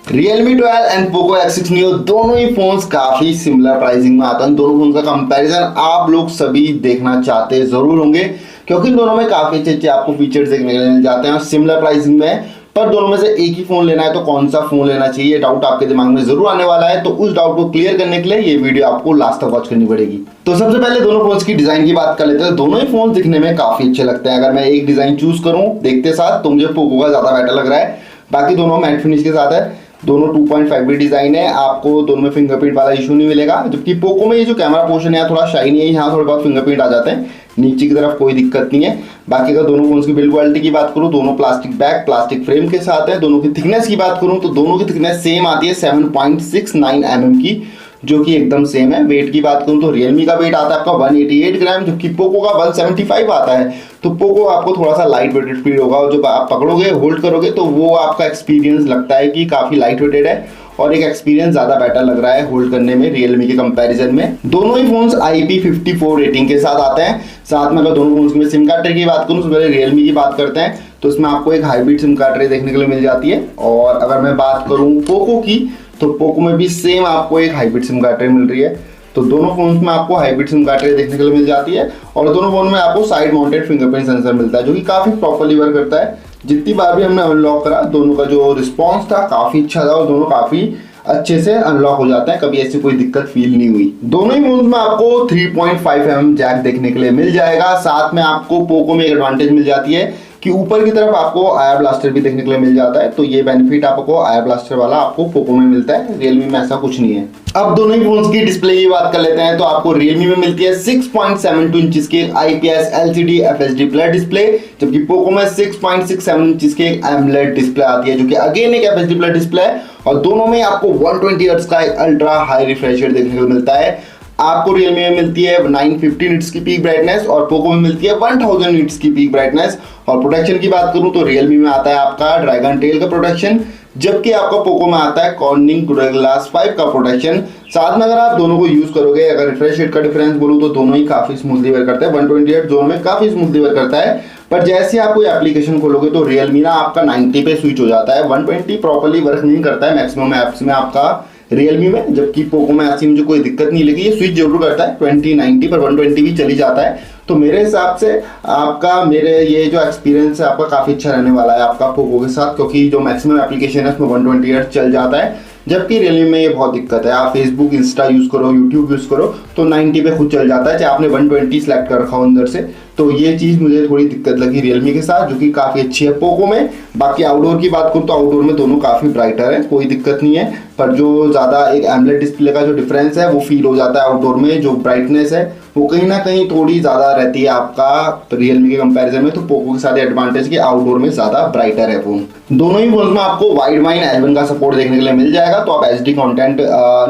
Realme 12 and Poco X6 Neo दोनों ही phones काफी similar pricing में आते हैं। दोनों फोन का कंपैरिजन आप लोग सभी देखना चाहते जरूर होंगे, क्योंकि दोनों में काफी अच्छे आपको फीचर्स देखने के लिए मिल जाते हैं और सिमिलर प्राइसिंग में। पर दोनों में से एक ही फोन लेना है तो कौन सा फोन लेना चाहिए, डाउट आपके दिमाग में जरूर आने वाला है। तो उस डाउट को क्लियर करने के लिए ये वीडियो आपको लास्ट तक वॉच करनी पड़ेगी। तो सबसे पहले दोनों फोन्स की डिजाइन की बात कर लेते हैं। दोनों ही फोन दिखने में काफी अच्छे लगते हैं। अगर मैं एक डिजाइन चूज करूं देखते साथ तो मुझे पोको का ज्यादा बेटर लग रहा है। बाकी दोनों मैट फिनिश के साथ है, दोनों 2.5D डिजाइन है। आपको दोनों में फिंगरप्रिंट वाला इशू नहीं मिलेगा, जबकि पोको में ये जो कैमरा पोर्शन है थोड़ा शाइनी है, यहाँ थोड़े बहुत फिंगरप्रिंट आ जाते हैं, नीचे की तरफ कोई दिक्कत नहीं है। बाकी अगर दोनों फोन्स की बिल्ड क्वालिटी की बात करूं, दोनों प्लास्टिक बैक प्लास्टिक फ्रेम के साथ है। दोनों की थिकनेस की बात करूं तो दोनों की थिकनेस सेम आती है 7.69 mm की, जो कि एकदम सेम है। वेट की बात करूं तो रियलमी का वेट आता है आपका 188 ग्राम, जबकि पोको का 175 आता है। तो पोको आपको थोड़ा सा लाइट वेटेड फील होगा, और जब आप पकड़ोगे होल्ड करोगे तो वो आपका एक्सपीरियंस लगता है कि काफी लाइट वेटेड है और एक एक्सपीरियंस ज्यादा बेटर लग रहा है होल्ड करने में रियलमी के कंपैरिजन में। दोनों ही फोन्स IP54 रेटिंग के साथ आते हैं। साथ में अगर दोनों फोन्स में सिम कार्ड ट्रे की बात करूं तो पहले रियलमी की बात करते हैं, तो इसमें आपको एक हाइब्रिड सिम कार्ड ट्रे देखने के लिए मिल जाती है। और अगर मैं बात करूं पोको की, तो पोको में भी सेम आपको एक हाइब्रिड सिम कार्ड ट्रे मिल रही है। तो दोनों फोन्स में आपको हाइब्रिड सिम कार्ड ट्रे देखने के लिए मिल जाती है, और दोनों फोन में आपको साइड माउंटेड फिंगरप्रिंट सेंसर मिलता है, जो कि काफी प्रॉपर्ली वर्क करता है। जितनी बार भी हमने अनलॉक करा, दोनों का जो रिस्पॉन्स था काफी अच्छा था और दोनों काफी अच्छे से अनलॉक हो जाता है, कभी ऐसी कोई दिक्कत फील नहीं हुई। दोनों ही फोन्स में आपको 3.5 mm जैक देखने के लिए मिल जाएगा। साथ में आपको पोको में एक एडवांटेज मिल जाती है कि ऊपर की तरफ आपको आयर ब्लास्टर भी देखने के लिए मिल जाता है। तो ये बेनिफिट आपको आयर ब्लास्टर वाला आपको पोको में मिलता है, रियलमी में ऐसा कुछ नहीं है। अब दोनों ही फोन्स की डिस्प्ले की बात कर लेते हैं, तो आपको रियलमी में मिलती है 6.72 इंच की IPS LCD FHD plus display, जबकि पोको में 6.67 इंच की एमोलेड डिस्प्ले आती है, जो कि अगेन एक FHD प्लस डिस्प्ले है। और दोनों में आपको 120 हर्ट्ज का अल्ट्रा हाई रिफ्रेश रेट देखने को मिलता है। आपको रियलमी में मिलती है 950 निट्स की पीक ब्राइटनेस और पोको में मिलती है 1000 निट्स की पीक ब्राइटनेस। और प्रोटेक्शन की बात करूं तो रियलमी में आता है आपका ड्रैगन टेल का प्रोटेक्शन, जबकि आपका पोको में आता है कॉर्निंग गोरिल्ला ग्लास 5 का प्रोटेक्शन। साथ में अगर आप दोनों को यूज करोगे, अगर रिफ्रेश रेट का डिफरेंस बोलूं तो दोनों ही काफी स्मूथली वर्क करते हैं। 120 हर्ट्ज दोनों में काफी स्मूथली वर्क करता है, पर जैसे आप कोई एप्लीकेशन खोलोगे तो रियलमी ना आपका 90 पे स्विच हो जाता है। 120 प्रॉपर्ली वर्क नहीं करता है मैक्सिमम ऐप्स में आपका रियलमी में, जबकि पोको में ऐसी मुझे कोई दिक्कत नहीं लगी। ये स्विच जरूर करता है 2090 पर 120 भी चली जाता है। तो मेरे हिसाब से आपका मेरे ये जो एक्सपीरियंस है आपका काफी अच्छा रहने वाला है आपका पोको के साथ, क्योंकि जो मैक्सिमम एप्लीकेशन है उसमें 120 हर्ट्ज चल जाता है, जबकि रियलमी में ये बहुत दिक्कत है। आप फेसबुक इंस्टा यूज करो, यूट्यूब यूज करो तो 90 पे खुद चल जाता है, चाहे आपने 120 सेलेक्ट कर रखा हो अंदर से। तो ये चीज मुझे थोड़ी दिक्कत लगी रियलमी के साथ, जो कि काफी अच्छी है पोको में। बाकी आउटडोर की बात करूँ तो आउटडोर में दोनों काफी ब्राइटर है, कोई दिक्कत नहीं है। पर जो ज्यादा एक एमोलेड डिस्प्ले का जो डिफरेंस है वो फील हो जाता है आउटडोर में। जो ब्राइटनेस है वो कहीं ना कहीं थोड़ी ज्यादा रहती है आपका रियलमी के कंपैरिजन में। तो पोको के साथ एडवांटेज की आउटडोर में ज्यादा ब्राइटर है फोन। दोनों ही फोन में आपको वाइड वाइन L1 का सपोर्ट देखने के लिए मिल जाएगा, तो आप HD कंटेंट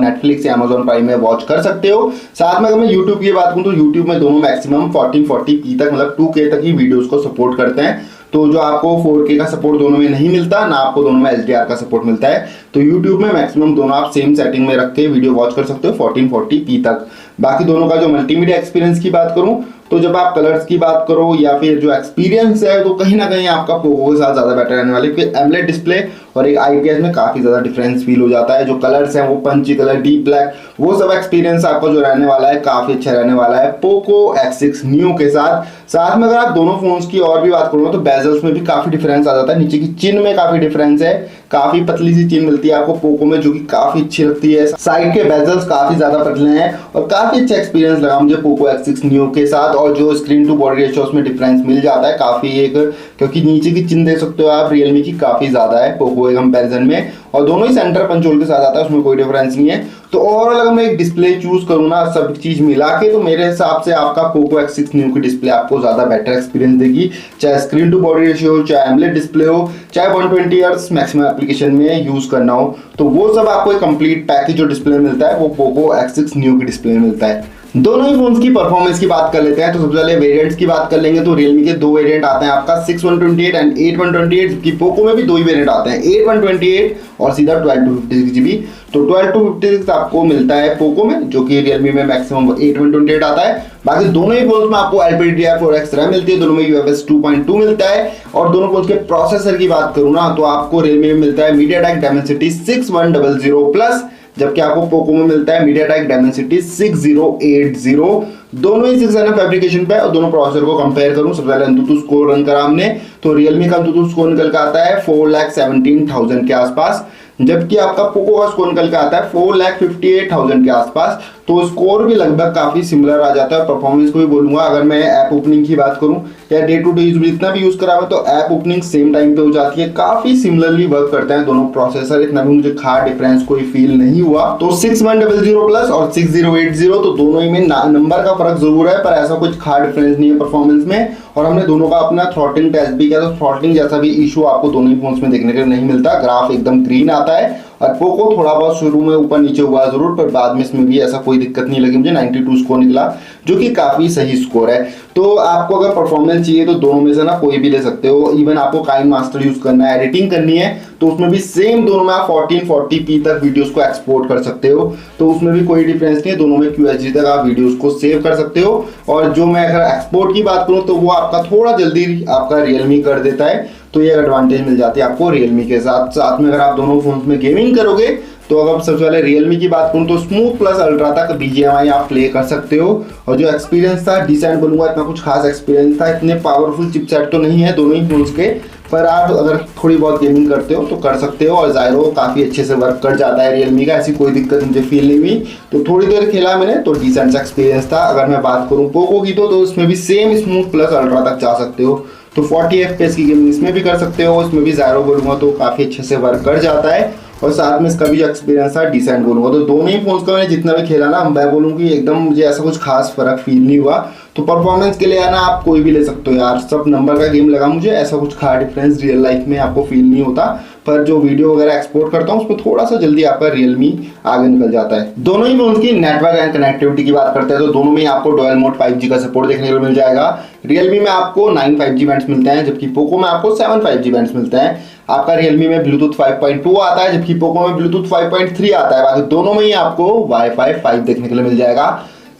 नेटफ्लिक्स या Amazon प्राइम में वॉच कर सकते हो। साथ में अगर मैं YouTube की बात करूं तो YouTube में दोनों मैक्सिमम 1440p तक, मतलब 2K तक ही वीडियोस को सपोर्ट करते हैं। तो जो आपको 4K का सपोर्ट दोनों में नहीं मिलता, ना आपको दोनों में HDR का सपोर्ट मिलता है। तो YouTube में मैक्सिमम दोनों आप सेम सेटिंग में रख के वीडियो वॉच कर सकते हो 1440p तक। बाकी दोनों का जो मल्टीमीडिया एक्सपीरियंस की बात करूं तो जब आप कलर्स की बात करो या फिर जो एक्सपीरियंस है तो कहीं ना कहीं आपका पोको के साथ ज्यादा बेटर रहने वाली है, क्योंकि एमोलेड डिस्प्ले और एक IPS में काफी ज्यादा डिफरेंस फील हो जाता है। जो कलर्स हैं वो पंची कलर, डीप ब्लैक, वो सब एक्सपीरियंस आपका जो रहने वाला है काफी अच्छा रहने वाला है पोको X6 Neo के साथ। साथ में अगर आप दोनों फोन्स की और भी बात करो तो बेजल्स में भी काफी डिफरेंस आ जाता है। नीचे की चिन में काफी डिफरेंस है, काफी पतली सी चिन मिलती है आपको पोको में, जो कि काफी अच्छी लगती है। साइड के बेजल्स काफी ज्यादा पतले हैं और काफी अच्छा एक्सपीरियंस लगा मुझे पोको X6 Neo के साथ। और जो स्क्रीन टू बॉडी रेशियो उसमें डिफरेंस मिल जाता है काफी एक, क्योंकि नीचे की चिन देख सकते हो आप रियलमी की काफी ज्यादा है पोको के कंपैरिजन में, और दोनों ही सेंटर पंचोल के साथ आता है, उसमें कोई डिफरेंस नहीं है। तो ओवरऑल अगर मैं एक डिस्प्ले चूज करूँ ना सब चीज मिला के, तो मेरे हिसाब से आपका पोको X6 Neo की डिस्प्ले आपको ज्यादा बेटर एक्सपीरियंस देगी, चाहे स्क्रीन टू बॉडी रेशियो हो, चाहे एमोलेड डिस्प्ले हो, चाहे 120 हर्ट्ज मैक्सिमम एप्लीकेशन में यूज करना हो। तो वो सब आपको एक कंप्लीट पैकेज जो डिस्प्ले मिलता है वो पोको X6 Neo की डिस्प्ले में मिलता है। दोनों ही फोन्स की परफॉर्मेंस की बात कर लेते हैं। तो सबसे पहले वेरिएंट्स की बात कर लेंगे तो Realme के दो वेरिएंट आते हैं आपका 6128 एंड 8128, जबकि पोको में भी दो ही वेरिएंट आते हैं 8128 और सीधा 12/256GB। तो 12/256 आपको मिलता है पोको में, जो कि Realme में मैक्सिमम 8128 आता है। बाकी दोनों ही फोन्स में आपको LPDDR4X रैम मिलती है, दोनों में UFS 2.2 मिलता है। और दोनों फोन्स के प्रोसेसर की बात करूँ ना तो आपको Realme में मिलता है MediaTek Dimensity 6100 प्लस, जबकि आपको पोको में मिलता है MediaTek Dimensity 6080। दोनों ही 6 फैब्रिकेशन पे और दोनों प्रोसेसर को कंपेयर करूं, सबसे पहले अंतुतु स्कोर रन करा हमने तो Realme का अंतुतु स्कोर निकल के आता है 4,17,000 के आसपास, जबकि आपका पोको का स्कोर निकल के आता है 4,58,000 के आसपास। तो स्कोर भी लगभग काफी सिमिलर आ जाता है। परफॉर्मेंस को भी बोलूंगा, अगर मैं ऐप ओपनिंग की बात करूं या डे टू डे यूज जितना भी यूज करा हुआ तो ऐप ओपनिंग सेम टाइम पे हो जाती है, काफी सिमिलरली वर्क करते हैं दोनों प्रोसेसर, इतना भी मुझे खास डिफरेंस कोई फील नहीं हुआ। तो 6100 प्लस और 6080 तो दोनों ही में नंबर का फर्क जरूर है, पर ऐसा कुछ खास डिफरेंस नहीं है परफॉर्मेंस में। और हमने दोनों का अपना थ्रॉटलिंग टेस्ट भी किया तो थ्रॉटलिंग जैसा भी इशू आपको दोनों ही फोन्स में देखने के लिए नहीं मिलता, ग्राफ एकदम ग्रीन आता है। और पोको थोड़ा बहुत शुरू में ऊपर नीचे हुआ जरूर, पर बाद में इसमें भी ऐसा कोई दिक्कत नहीं लगी मुझे। 92 स्कोर निकला, जो कि काफी सही स्कोर है। तो आपको अगर परफॉर्मेंस चाहिए तो दोनों में से ना कोई भी ले सकते हो। इवन आपको काइन मास्टर यूज करना है, एडिटिंग करनी है, तो उसमें भी सेम दोनों में आप 1440p तक वीडियोस को एक्सपोर्ट कर सकते हो, तो उसमें भी कोई डिफरेंस नहीं है। दोनों में QHD तक आप वीडियोस को सेव कर सकते हो। और जो मैं अगर एक्सपोर्ट की बात करूं तो वो आपका थोड़ा जल्दी आपका Realme कर देता है, तो ये एडवांटेज मिल जाती है आपको Realme के साथ। साथ में अगर आप दोनों फोन में गेमिंग करोगे तो अगर सबसे पहले Realme की बात करूं तो स्मूथ प्लस अल्ट्रा तक BGMI आप प्ले कर सकते हो। और जो एक्सपीरियंस था डिसेंट बोलूंगा, इतना कुछ खास एक्सपीरियंस था, इतने पावरफुल चिपसेट तो नहीं है दोनों ही फोन्स के, पर आप अगर थोड़ी बहुत गेमिंग करते हो तो कर सकते हो। और जायरो काफ़ी अच्छे से वर्क कर जाता है Realme का, ऐसी कोई दिक्कत मुझे फील नहीं हुई। तो थोड़ी देर खेला मैंने तो डिसेंट सा एक्सपीरियंस था। अगर मैं बात करूँ पोको की तो इसमें भी सेम स्मूथ प्लस अल्ट्रा तक जा सकते हो, तो 40 FPS की गेमिंग इसमें भी कर सकते हो। इसमें भी जायरो बोलूँगा तो काफ़ी अच्छे से वर्क कर जाता है। और साथ में इसका भी एक्सपीरियंस था डिसेंट बोलूँगा। तो दोनों ही फोन्स का मैंने जितना भी खेला ना, मैं बोलूँ कि एकदम मुझे ऐसा कुछ खास फर्क फील नहीं हुआ। तो परफॉर्मेंस के लिए है ना आप कोई भी ले सकते हो यार, सब नंबर का गेम लगा मुझे, ऐसा कुछ खास डिफरेंस रियल लाइफ में आपको फील नहीं होता। पर जो वीडियो वगैरह एक्सपोर्ट करता हूँ उसमें थोड़ा सा जल्दी आपका Realme आगे निकल जाता है। दोनों ही फोन्स की नेटवर्क एंड कनेक्टिविटी की बात करते हैं तो दोनों में आपको डुअल मोड 5G का सपोर्ट देखने को मिल जाएगा। Realme में आपको 9 5G बैंड्स मिलते हैं, जबकि पोको में आपको 7 5G बैंड्स मिलते हैं। आपका Realme में Bluetooth 5.2 आता है, जबकि पोको में Bluetooth 5.3 आता है। बाकी दोनों में ही आपको Wi-Fi 5 देखने के लिए मिल जाएगा।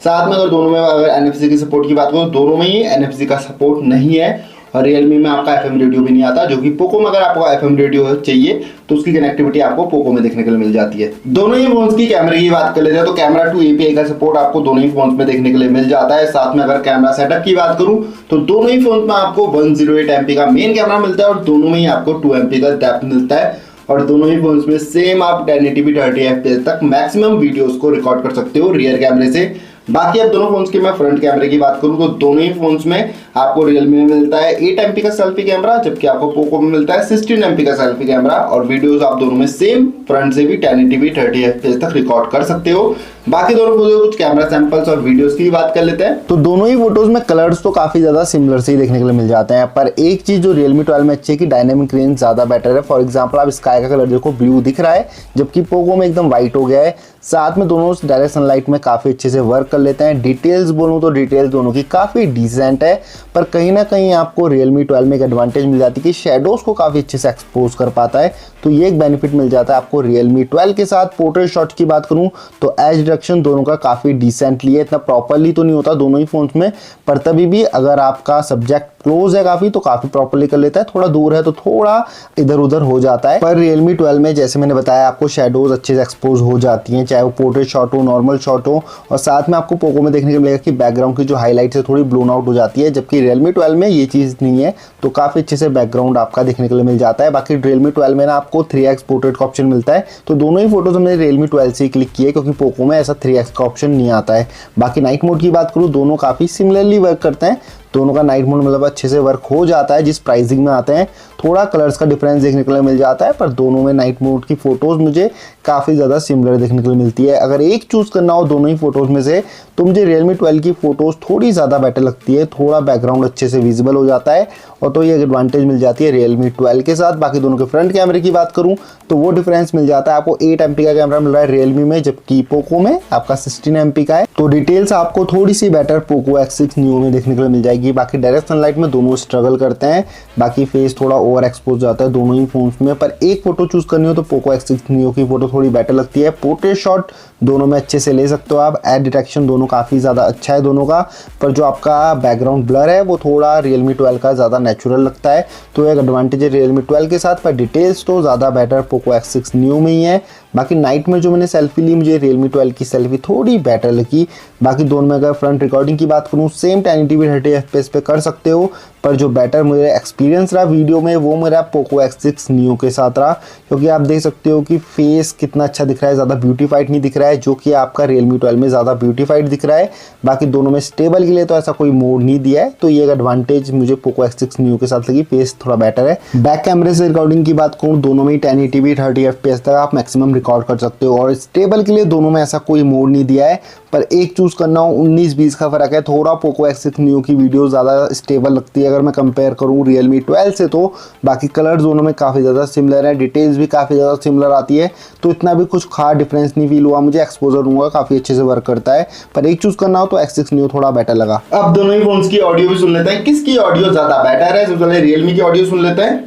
साथ में अगर दोनों में अगर NFC की सपोर्ट की बात करो, दोनों में ही NFC का सपोर्ट नहीं है। और Realme में आपका FM रेडियो भी नहीं आता, जो कि पोको में अगर आपको FM रेडियो चाहिए तो उसकी कनेक्टिविटी आपको पोको में देखने के लिए मिल जाती है। दोनों ही फोन्स की कैमरे की बात कर लेते हैं तो कैमरा टू API का सपोर्ट आपको दोनों ही फोन्स में देखने के लिए मिल जाता है। साथ में अगर कैमरा सेटअप की बात करूं तो दोनों ही फोन्स में आपको 108 MP का मेन कैमरा मिलता है और दोनों में ही आपको 2 MP का डेप्थ मिलता है। और दोनों ही फोन्स में सेम आप 1080p 30 FPS तक मैक्सिमम वीडियोस को रिकॉर्ड कर सकते हो रियर कैमरे से। बाकी अब दोनों फोन्स की मैं फ्रंट कैमरे की बात करूं तो दोनों ही फोन्स में आपको Realme में मिलता है 8 MP का सेल्फी कैमरा, जबकि आपको पोको में मिलता है 16 MP का सेल्फी कैमरा। और वीडियोस आप दोनों में सेम फ्रंट से भी 1080p 30 FPS तक रिकॉर्ड कर सकते हो। बाकी दोनों फोटो कुछ कैमरा सैंपल्स और वीडियोस की बात कर लेते हैं। तो दोनों ही फोटोज में कलर्स तो काफी ज्यादा सिमिलर से ही देखने के लिए मिल जाते हैं, पर एक चीज जो Realme 12 में अच्छी है कि डायनामिक रेंज ज्यादा बेटर है। फॉर एग्जांपल आप स्काई का कलर देखो ब्लू दिख रहा है, जबकि पोको में एकदम व्हाइट हो गया है। साथ में दोनों डायरेक्ट सनलाइट में काफी अच्छे से वर्क कर लेते हैं। डिटेल्स बोलूं तो डिटेल्स दोनों की काफी डिसेंट है, पर कहीं ना कहीं आपको Realme 12 में एक एडवांटेज मिल जाती है कि शेडोज को काफी अच्छे से एक्सपोज कर पाता है, तो ये एक बेनिफिट मिल जाता है आपको Realme 12 के साथ। पोर्ट्रेट शॉट्स की बात करूं तो एज डिटेक्शन दोनों का काफी डिसेंटली है, इतना प्रॉपरली तो नहीं होता दोनों ही फोन्स में, पर तभी भी अगर आपका सब्जेक्ट क्लोज है काफी तो काफी प्रॉपरली कर लेता है, थोड़ा दूर है तो थोड़ा इधर उधर हो जाता है। पर Realme 12 में जैसे मैंने बताया आपको शेडोज अच्छे से एक्सपोज हो जाती हैं, चाहे वो पोर्ट्रेट शॉट हो नॉर्मल शॉट हो। और साथ में आपको पोको में देखने को मिलेगा कि बैकग्राउंड की जो हाईलाइट्स है थोड़ी ब्लोन आउट हो जाती है, जबकि Realme 12 में ये चीज नहीं है, तो काफी अच्छे से बैकग्राउंड आपका देखने के लिए मिल जाता है। बाकी Realme 12 में ना आपको 3x पोर्ट्रेट का ऑप्शन मिलता है, तो दोनों ही फोटोज हमने Realme 12 से क्लिक किए क्योंकि पोको में ऐसा 3x का ऑप्शन नहीं आता है। बाकी नाइट मोड की बात करूँ दोनों काफी सिमिलरली वर्क करते हैं, दोनों का नाइट मोड मतलब अच्छे से वर्क हो जाता है जिस प्राइसिंग में आते हैं। थोड़ा कलर्स का डिफरेंस देखने को मिल जाता है, पर दोनों में नाइट मोड की फ़ोटोज़ मुझे काफ़ी ज़्यादा सिमिलर देखने को मिलती है। अगर एक चूज़ करना हो दोनों ही फ़ोटोज़ में से तो मुझे Realme 12 की फ़ोटोज़ थोड़ी ज़्यादा बेटर लगती है, थोड़ा बैकग्राउंड अच्छे से विजिबल हो जाता है और तो ये एडवांटेज मिल जाती है Realme 12 के साथ। बाकी दोनों के फ्रंट कैमरे की बात करूँ तो वो डिफरेंस मिल जाता है आपको 8 MP का कैमरा मिल रहा है Realme में, जबकि पोको में आपका 16 MP का है। तो डिटेल्स आपको थोड़ी सी बेटर पोको X6 Neo में देखने को मिल जाएगी। बाकी डायरेक्ट सनलाइट में दोनों स्ट्रगल करते हैं, बाकी फेस थोड़ा ओवर एक्सपोज जाता है दोनों ही फोन्स में। पर एक फोटो चूज करनी हो तो पोको X6 Neo की फोटो थोड़ी बेटर लगती है। पोर्ट्रेट शॉट दोनों में अच्छे से ले सकते हो आप, एड डिटेक्शन दोनों काफ़ी ज़्यादा अच्छा है दोनों का, पर जो आपका बैकग्राउंड ब्लर है वो थोड़ा Realme 12 का ज़्यादा नेचुरल लगता है, तो एक एडवांटेज है Realme 12 के साथ। पर डिटेल्स तो ज़्यादा बेटर पोको X6 Neo में ही है। बाकी नाइट में जो मैंने सेल्फी ली मुझे Realme 12 की सेल्फी थोड़ी बेटर लगी। बाकी दोनों में अगर फ्रंट रिकॉर्डिंग की बात करूँ सेम 1080p 30 FPS पे कर सकते हो, पर जो बेटर मुझे एक्सपीरियंस रहा वीडियो में वो मेरा पोको X6 Neo के साथ रहा, क्योंकि आप देख सकते हो कि फेस कितना अच्छा दिख रहा है, ज़्यादा ब्यूटीफाइड नहीं दिख रहा है, जो कि आपका Realme 12 में ज़्यादा ब्यूटीफाइड दिख रहा है। बाकी दोनों में स्टेबल के लिए तो ऐसा कोई मोड नहीं दिया है, तो ये एक एडवांटेज मुझे पोको X6 Neo के साथ लगी, फेस थोड़ा बेटर है। बैक कैमरे से रिकॉर्डिंग की बात करूँ दोनों में ही 1080p 30 FPS तक आप मैक्सिमम रिकॉर्ड कर सकते हो, और स्टेबल के लिए दोनों में ऐसा कोई मोड नहीं दिया है। पर एक चूज़ करना हो 19-20 का फ़र्क है, थोड़ा पोको X6 Neo की वीडियो ज़्यादा स्टेबल लगती है अगर मैं कंपेयर करूँ Realme 12 से। तो बाकी कलर्स दोनों में काफ़ी ज़्यादा सिमिलर है, डिटेल्स भी काफ़ी ज़्यादा सिमिलर आती है, तो इतना भी कुछ खास डिफरेंस नहीं फील हुआ मुझे। एक्सपोजर दूंगा काफ़ी अच्छे से वर्क करता है, पर एक चूज़ करना हो तो X6 Neo थोड़ा बेटर लगा। अब दोनों ही फोन्स की ऑडियो भी सुन लेते हैं, किसकी ऑडियो ज़्यादा बेटर है। सबसे पहले Realme की ऑडियो सुन लेते हैं।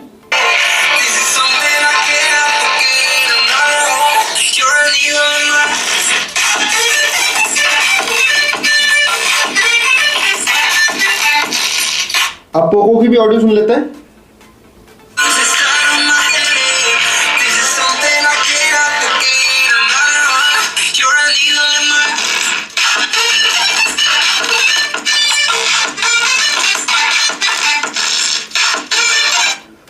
अब पोको की भी ऑडियो सुन लेते हैं।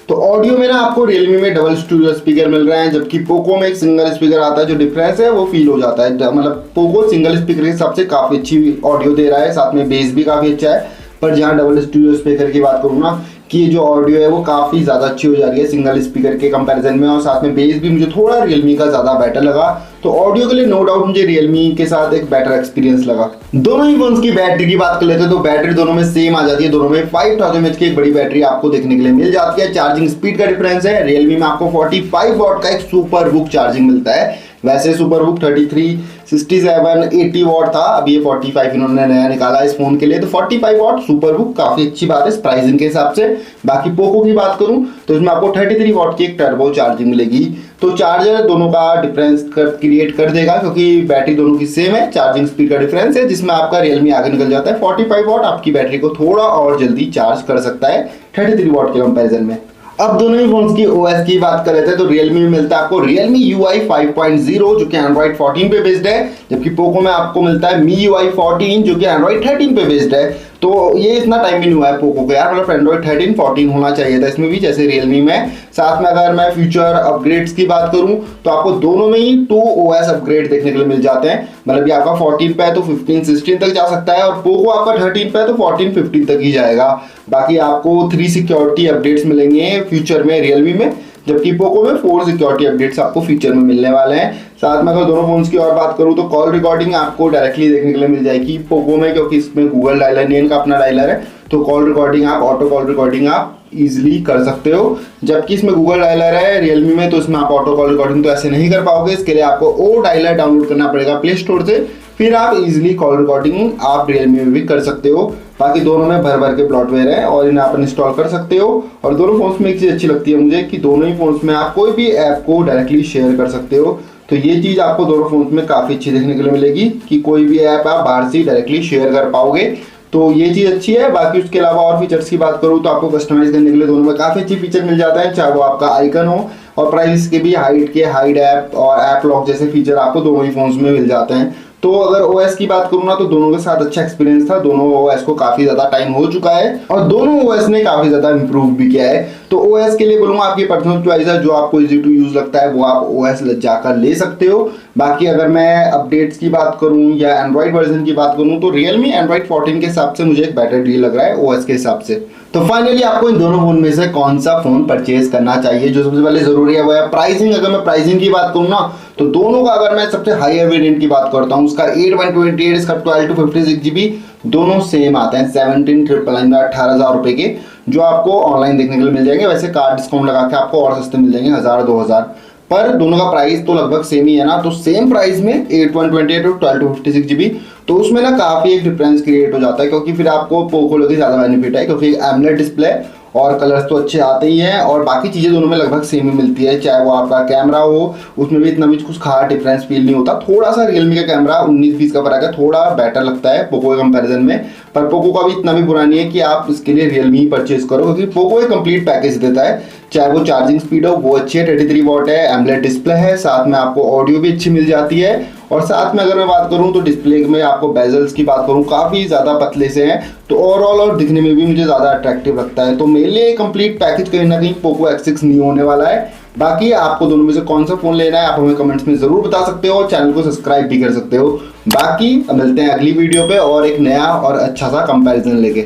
तो ऑडियो में ना आपको Realme में डबल स्टूडियो स्पीकर मिल रहे हैं, जबकि पोको में एक सिंगल स्पीकर आता है। जो डिफरेंस है वो फील हो जाता है, मतलब पोको सिंगल स्पीकर के हिसाब से काफ़ी अच्छी ऑडियो दे रहा है, साथ में बेस भी काफ़ी अच्छा है। पर जहाँ डबल स्टूडियो स्पीकर की बात करूँ ना कि जो ऑडियो है वो काफ़ी ज़्यादा अच्छी हो जा रही है सिंगल स्पीकर के कंपैरिजन में, और साथ में बेस भी मुझे थोड़ा Realme का ज़्यादा बेटर लगा। तो ऑडियो के लिए नो डाउट मुझे Realme के साथ एक बेटर एक्सपीरियंस लगा। दोनों ही फोन्स की बैटरी की बात कर लेते हैं तो बैटरी दोनों में सेम आ जाती है। दोनों में 5000 mAh की एक बड़ी बैटरी आपको देखने के लिए मिल जाती है। चार्जिंग स्पीड का डिफरेंस है, Realme में आपको 45 वॉट का एक सुपर बुक चार्जिंग मिलता है। वैसे सुपर बुक 33, 67, 80 वॉट था, अब ये 45 इन्होंने नया निकाला इस फोन के लिए। तो 45 वॉट सुपर बुक काफी अच्छी बात है इस प्राइसिंग के हिसाब से। बाकी पोको की बात करूं तो इसमें आपको 33 वॉट की एक टर्बो चार्जिंग मिलेगी। तो चार्जर दोनों का डिफरेंस क्रिएट कर देगा, क्योंकि बैटरी दोनों की सेम है, चार्जिंग स्पीड का डिफरेंस है जिसमें आपका Realme आगे निकल जाता है। 45 वॉट आपकी बैटरी को थोड़ा और जल्दी चार्ज कर सकता है 33 वॉट के कंपेरिजन में। अब दोनों ही फोन्स की OS की बात कर लेते हैं तो Realme में मिलता है आपको Realme UI 5.0 जो कि Android 14 पे बेस्ड है, जबकि पोको में आपको मिलता है MIUI 14 जो कि Android 13 पे बेस्ड है। तो ये इतना टाइम भी नहीं हुआ है पोको को यार, मतलब Android 13 14 होना चाहिए था इसमें भी जैसे Realme में। साथ में अगर मैं फ्यूचर अपग्रेड्स की बात करूं तो आपको दोनों में ही 2 OS अपग्रेड देखने के लिए मिल जाते हैं। मतलब ये आपका 14 पे है तो 15 16 तक जा सकता है, और पोको आपका 13 पे है तो 14 15 तक ही जाएगा। बाकी आपको 3 सिक्योरिटी अपडेट्स मिलेंगे फ्यूचर में Realme में, जबकि पोको में 4 सिक्योरिटी अपडेट्स आपको फ्यूचर में मिलने वाले हैं। साथ में अगर दोनों फोन्स की और बात करूं तो कॉल रिकॉर्डिंग आपको डायरेक्टली देखने के लिए मिल जाएगी पोको में, क्योंकि इसमें गूगल डायलर नहीं, इनका अपना डायलर है। तो कॉल रिकॉर्डिंग आप ऑटो कॉल रिकॉर्डिंग आप इजीली कर सकते हो, जबकि इसमें गूगल डायलर है Realme में, तो इसमें आप ऑटो कॉल रिकॉर्डिंग तो ऐसे नहीं कर पाओगे। इसके लिए आपको ओ डायलर डाउनलोड करना पड़ेगा प्ले स्टोर से, फिर आप इजीली कॉल रिकॉर्डिंग आप Realme में भी कर सकते हो। बाकी दोनों में भर भर के प्लॉटवेयर है और इन्हें आप इंस्टॉल कर सकते हो। और दोनों फोन्स में एक चीज़ अच्छी लगती है मुझे कि दोनों ही फोन्स में आप कोई भी ऐप को डायरेक्टली शेयर कर सकते हो। तो ये चीज़ आपको दोनों फोन्स में काफ़ी अच्छी देखने के लिए मिलेगी कि कोई भी ऐप आप बाहर से डायरेक्टली शेयर कर पाओगे, तो ये चीज़ अच्छी है। बाकी उसके अलावा और फीचर्स की बात करूँ तो आपको कस्टमाइज करने के लिए दोनों में काफ़ी अच्छी फीचर मिल जाता है, चाहे वो आपका आइकन हो और प्राइस के भी हाइड ऐप और ऐप लॉक जैसे फीचर आपको दोनों ही फोन्स में मिल जाते हैं। तो अगर OS की बात करूँ ना तो दोनों के साथ अच्छा एक्सपीरियंस था। दोनों OS को काफी ज्यादा टाइम हो चुका है और दोनों OS ने काफी ज्यादा इंप्रूव भी किया है। तो OS के लिए बोलूंगा आपकी पर्सनल चॉइस है, जो आपको इजी टू यूज लगता है वो आप OS जाकर ले सकते हो। बाकी अगर मैं अपडेट्स की बात करूं या एंड्रॉइड वर्जन की बात करूं तो Realme Android 14 के हिसाब से मुझे एक बेटर डील लग रहा है OS के हिसाब से। तो फाइनली आपको इन दोनों फोन में से कौन सा फोन परचेज करना चाहिए, जो सबसे पहले जरूरी है वो है प्राइसिंग। अगर मैं प्राइसिंग की बात करूँ ना तो दोनों का अगर मैं सबसे हाई वेरिएंट की बात करता हूँ, उसका 8/128, इसका 12 to 56 GB दोनों सेम आते हैं 17,999 18,000 रुपए के, जो आपको ऑनलाइन देखने के लिए मिल जाएंगे। वैसे कार्ड डिस्काउंट लगा के आपको और सस्ते मिल जाएंगे 1000-2000, पर दोनों का प्राइस तो लगभग सेम ही है ना। तो सेम प्राइस में 8/128 और 12 to 56 GB, तो उसमें ना काफी एक डिफरेंस क्रिएट हो जाता है, क्योंकि फिर आपको पोको लोग ज्यादा बेनिफिट है, क्योंकि एमोलेड डिस्प्ले और कलर्स तो अच्छे आते ही हैं और बाकी चीजें दोनों में लगभग सेम ही मिलती है। चाहे वो आपका कैमरा हो, उसमें भी इतना भी कुछ खास डिफरेंस फील नहीं होता। थोड़ा सा रियलमी का कैमरा 19-20 का फर्क है, थोड़ा बेटर लगता है पोको के कंपैरिजन में, पर पोको का भी इतना भी बुरा नहीं है कि आप इसके लिए रियलमी ही परचेज करो, क्योंकि पोको एक कंप्लीट पैकेज देता है। चाहे वो चार्जिंग स्पीड हो वो अच्छी है, 33 वॉट है, एमोलेड डिस्प्ले है, साथ में आपको ऑडियो भी अच्छी मिल जाती है, और साथ में अगर मैं बात करूं तो डिस्प्ले में आपको बेजल्स की बात करूं काफी ज्यादा पतले से हैं, तो ओवरऑल और दिखने में भी मुझे ज्यादा अट्रैक्टिव लगता है। तो मेरे लिए कंप्लीट पैकेज कहीं ना कहीं पोको X6 नहीं होने वाला है। बाकी आपको दोनों में से कौन सा फोन लेना है आप हमें कमेंट्स में जरूर बता सकते हो, चैनल को सब्सक्राइब भी कर सकते हो। बाकी मिलते हैं अगली वीडियो पे और एक नया और अच्छा सा कंपैरिजन लेके।